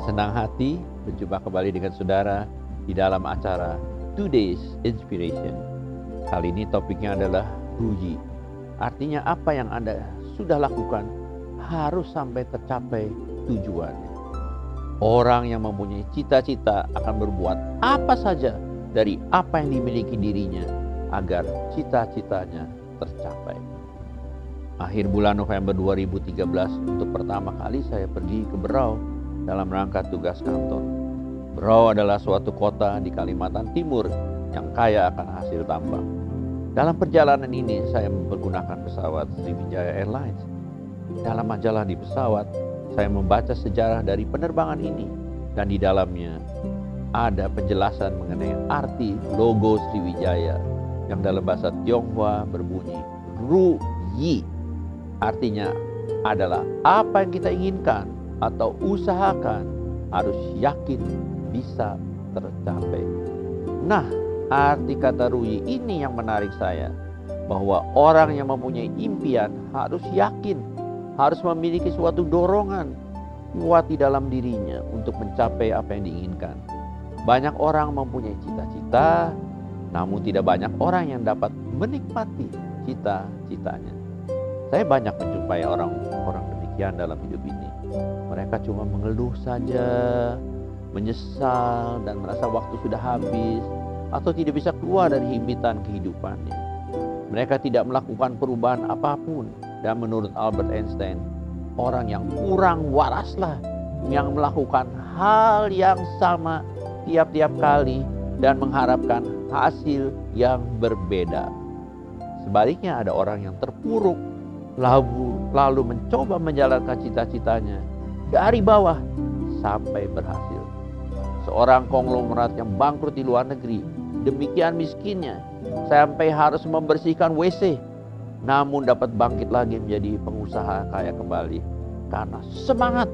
senang hati berjumpa kembali dengan saudara di dalam acara Today's Inspiration. Kali ini topiknya adalah ruji. Artinya apa yang Anda sudah lakukan harus sampai tercapai tujuannya. Orang yang mempunyai cita-cita akan berbuat apa saja dari apa yang dimiliki dirinya agar cita-citanya tercapai. Akhir bulan November 2013 untuk pertama kali saya pergi ke Berau dalam rangka tugas kantor. Berau adalah suatu kota di Kalimantan Timur yang kaya akan hasil tambang. Dalam perjalanan ini saya menggunakan pesawat Sriwijaya Airlines. Dalam majalah di pesawat saya membaca sejarah dari penerbangan ini dan di dalamnya ada penjelasan mengenai arti logo Sriwijaya yang dalam bahasa Tionghoa berbunyi Ru Yi. Artinya adalah apa yang kita inginkan atau usahakan harus yakin bisa tercapai. Nah, arti kata Ruyi ini yang menarik saya, bahwa orang yang mempunyai impian harus yakin, harus memiliki suatu dorongan kuat di dalam dirinya untuk mencapai apa yang diinginkan. Banyak orang mempunyai cita-cita, namun tidak banyak orang yang dapat menikmati cita-citanya. Saya banyak menjumpai orang-orang demikian dalam hidup ini. Mereka cuma mengeluh saja, menyesal dan merasa waktu sudah habis atau tidak bisa keluar dari himpitan kehidupannya. Mereka tidak melakukan perubahan apapun, dan menurut Albert Einstein, orang yang kurang waraslah yang melakukan hal yang sama tiap-tiap kali dan mengharapkan hasil yang berbeda. Sebaliknya ada orang yang terpuruk lalu mencoba menjalankan cita-citanya dari bawah sampai berhasil. Seorang konglomerat yang bangkrut di luar negeri, demikian miskinnya sampai harus membersihkan WC, namun dapat bangkit lagi menjadi pengusaha kaya kembali karena semangat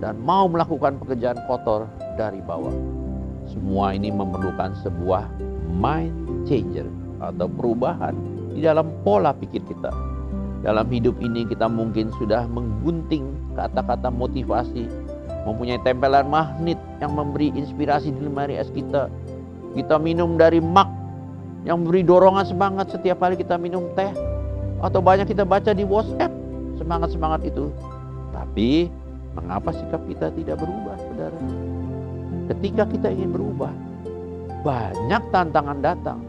dan mau melakukan pekerjaan kotor dari bawah. Semua ini memerlukan sebuah mind changer atau perubahan di dalam pola pikir kita. Dalam hidup ini kita mungkin sudah menggunting kata-kata motivasi, mempunyai tempelan magnet yang memberi inspirasi di lemari es kita. Kita minum dari mug yang memberi dorongan semangat setiap kali kita minum teh. Atau banyak kita baca di WhatsApp semangat-semangat itu. Tapi mengapa sikap kita tidak berubah, saudara? Ketika kita ingin berubah, banyak tantangan datang,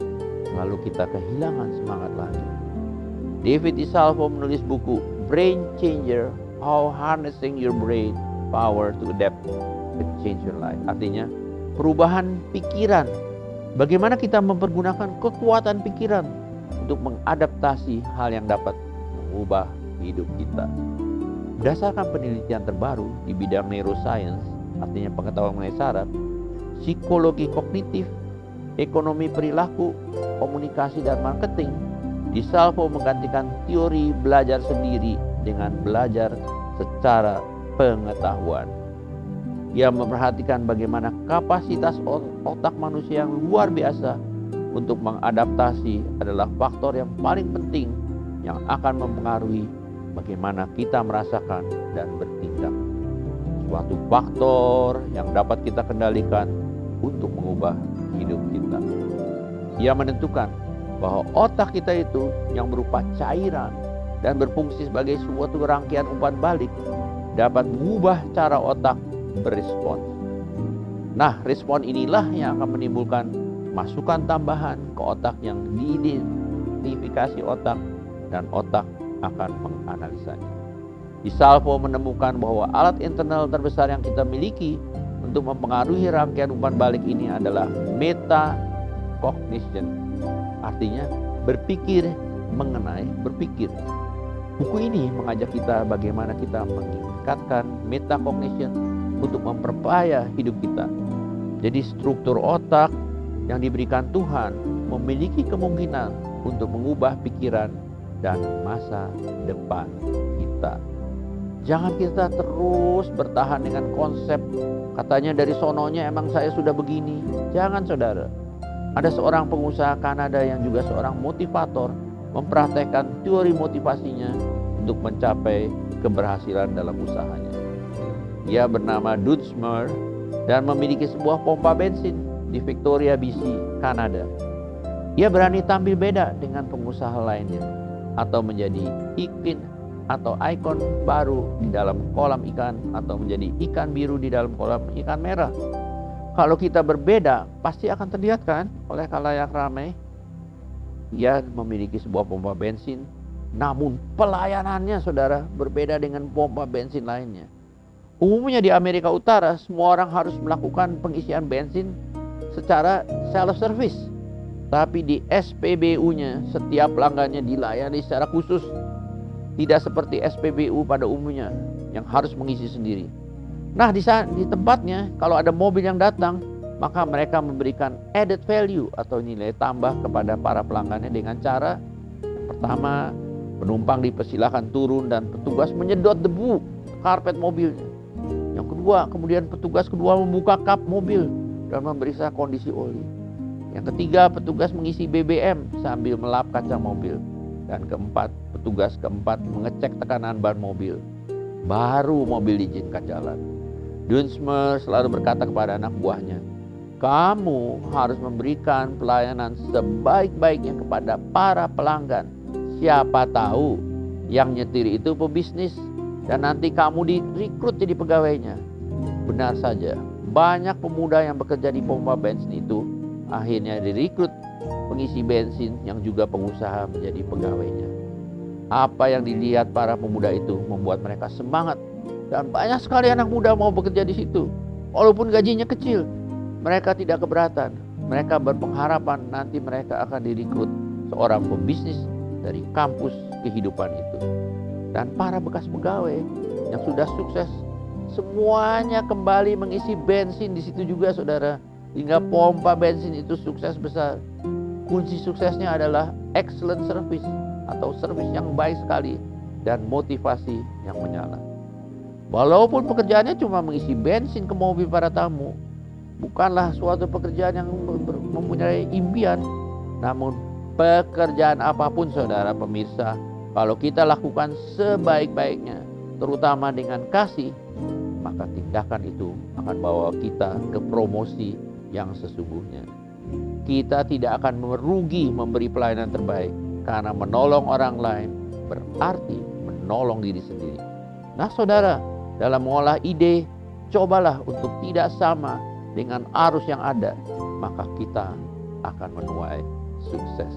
lalu kita kehilangan semangat lagi. David DiSalvo menulis buku Brain Changer, How Harnessing Your Brain Power to Adapt and Change Your Life. Artinya perubahan pikiran. Bagaimana kita mempergunakan kekuatan pikiran untuk mengadaptasi hal yang dapat mengubah hidup kita. Berdasarkan penelitian terbaru di bidang neuroscience, artinya pengetahuan mengenai saraf, psikologi kognitif, ekonomi perilaku, komunikasi dan marketing, DiSalvo menggantikan teori belajar sendiri dengan belajar secara pengetahuan. Ia memperhatikan bagaimana kapasitas otak manusia yang luar biasa untuk mengadaptasi adalah faktor yang paling penting yang akan mempengaruhi bagaimana kita merasakan dan bertindak. Suatu faktor yang dapat kita kendalikan untuk mengubah hidup kita. Ia menentukan bahwa otak kita itu yang berupa cairan dan berfungsi sebagai suatu rangkaian umpan balik dapat mengubah cara otak berespon. Nah, respon inilah yang akan menimbulkan masukan tambahan ke otak yang diidentifikasi otak dan otak akan menganalisanya. DiSalvo menemukan bahwa alat internal terbesar yang kita miliki untuk mempengaruhi rangkaian umpan balik ini adalah metacognition. Artinya berpikir mengenai berpikir. Buku ini mengajak kita bagaimana kita meningkatkan metacognition untuk memperkaya hidup kita. Jadi struktur otak yang diberikan Tuhan memiliki kemungkinan untuk mengubah pikiran dan masa depan kita. Jangan kita terus bertahan dengan konsep katanya dari sononya emang saya sudah begini. Jangan, saudara. Ada seorang pengusaha Kanada yang juga seorang motivator mempraktekkan teori motivasinya untuk mencapai keberhasilan dalam usahanya. Ia bernama Dunsmuir dan memiliki sebuah pompa bensin di Victoria, BC, Kanada. Ia berani tampil beda dengan pengusaha lainnya atau menjadi ikon baru di dalam kolam ikan atau menjadi ikan biru di dalam kolam ikan merah. Kalau kita berbeda, pasti akan terlihat kan oleh khalayak ramai. Ia memiliki sebuah pompa bensin, namun pelayanannya saudara berbeda dengan pompa bensin lainnya. Umumnya di Amerika Utara, semua orang harus melakukan pengisian bensin secara self-service. Tapi di SPBU-nya, setiap pelanggannya dilayani secara khusus. Tidak seperti SPBU pada umumnya yang harus mengisi sendiri. Nah, di tempatnya, kalau ada mobil yang datang, maka mereka memberikan added value atau nilai tambah kepada para pelanggannya dengan cara yang pertama, penumpang dipersilakan turun dan petugas menyedot debu karpet mobilnya. Yang kedua, kemudian petugas kedua membuka kap mobil dan memeriksa kondisi oli. Yang ketiga, petugas mengisi BBM sambil melap kaca mobil. Dan keempat, petugas keempat mengecek tekanan ban mobil. Baru mobil diizinkan jalan. Dunsmuir selalu berkata kepada anak buahnya, kamu harus memberikan pelayanan sebaik-baiknya kepada para pelanggan. Siapa tahu yang nyetir itu pebisnis dan nanti kamu direkrut jadi pegawainya. Benar saja, banyak pemuda yang bekerja di pompa bensin itu akhirnya direkrut pengisi bensin yang juga pengusaha menjadi pegawainya. Apa yang dilihat para pemuda itu membuat mereka semangat dan banyak sekali anak muda mau bekerja di situ. Walaupun gajinya kecil, mereka tidak keberatan. Mereka berpengharapan nanti mereka akan direkrut seorang pebisnis dari kampus kehidupan itu. Dan para bekas pegawai yang sudah sukses semuanya kembali mengisi bensin di situ juga saudara, hingga pompa bensin itu sukses besar. Kunci suksesnya adalah excellent service atau service yang baik sekali dan motivasi yang menyala. Walaupun pekerjaannya cuma mengisi bensin ke mobil para tamu, bukanlah suatu pekerjaan yang mempunyai impian. Namun pekerjaan apapun saudara pemirsa, kalau kita lakukan sebaik-baiknya, terutama dengan kasih, maka tindakan itu akan bawa kita ke promosi yang sesungguhnya. Kita tidak akan merugi memberi pelayanan terbaik, karena menolong orang lain berarti menolong diri sendiri. Nah saudara, dalam mengolah ide, cobalah untuk tidak sama dengan arus yang ada, maka kita akan menuai sukses.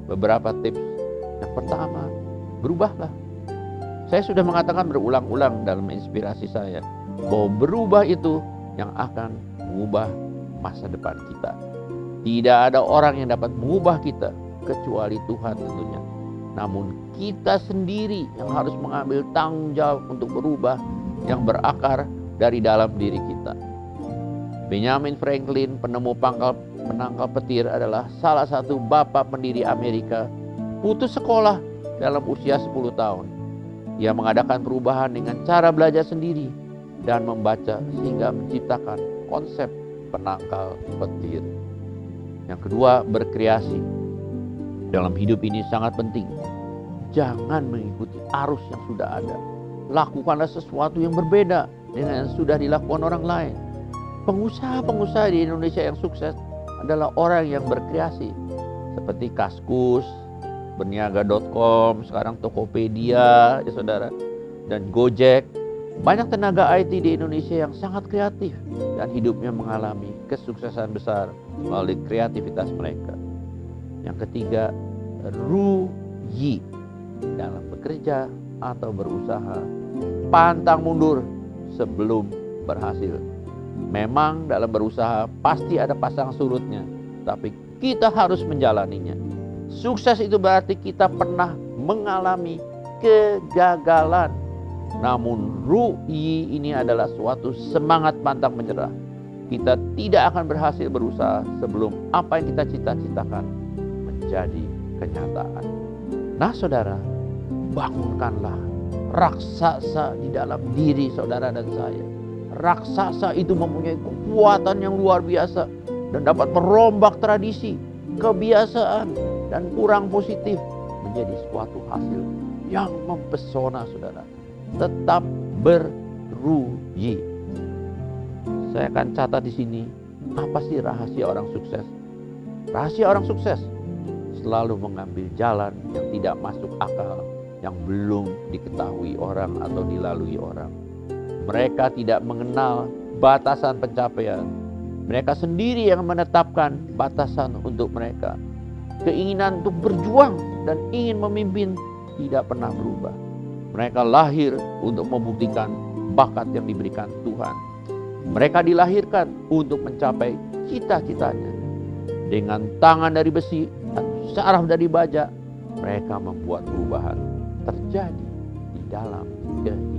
Beberapa tips. Yang pertama, berubahlah. Saya sudah mengatakan berulang-ulang dalam inspirasi saya bahwa berubah itu yang akan mengubah masa depan kita. Tidak ada orang yang dapat mengubah kita kecuali Tuhan tentunya. Namun kita sendiri yang harus mengambil tanggung jawab untuk berubah yang berakar dari dalam diri kita. Benjamin Franklin, penemu penangkal petir, adalah salah satu bapak pendiri Amerika. Putus sekolah dalam usia 10 tahun. Ia mengadakan perubahan dengan cara belajar sendiri dan membaca sehingga menciptakan konsep penangkal petir. Yang kedua, berkreasi. Dalam hidup ini sangat penting. Jangan mengikuti arus yang sudah ada. Lakukanlah sesuatu yang berbeda dengan yang sudah dilakukan orang lain. Pengusaha-pengusaha di Indonesia yang sukses adalah orang yang berkreasi. Seperti Kaskus, Berniaga.com, sekarang Tokopedia, ya saudara, dan Gojek. Banyak tenaga IT di Indonesia yang sangat kreatif dan hidupnya mengalami kesuksesan besar melalui kreativitas mereka. Yang ketiga, rugi dalam bekerja atau berusaha. Pantang mundur sebelum berhasil. Memang dalam berusaha pasti ada pasang surutnya, tapi kita harus menjalaninya. Sukses itu berarti kita pernah mengalami kegagalan. Namun ru'i ini adalah suatu semangat pantang menyerah. Kita tidak akan berhasil berusaha sebelum apa yang kita cita-citakan menjadi kenyataan. Nah saudara, bangunkanlah raksasa di dalam diri saudara dan saya. Raksasa itu mempunyai kekuatan yang luar biasa dan dapat merombak tradisi, kebiasaan, dan kurang positif menjadi suatu hasil yang mempesona saudara. Tetap teruji. Saya akan catat di sini, apa sih rahasia orang sukses? Rahasia orang sukses selalu mengambil jalan yang tidak masuk akal, yang belum diketahui orang atau dilalui orang. Mereka tidak mengenal batasan pencapaian. Mereka sendiri yang menetapkan batasan untuk mereka. Keinginan untuk berjuang dan ingin memimpin tidak pernah berubah. Mereka lahir untuk membuktikan bakat yang diberikan Tuhan. Mereka dilahirkan untuk mencapai cita-citanya. Dengan tangan dari besi dan saraf dari baja, mereka membuat perubahan terjadi di dalam kehidupan.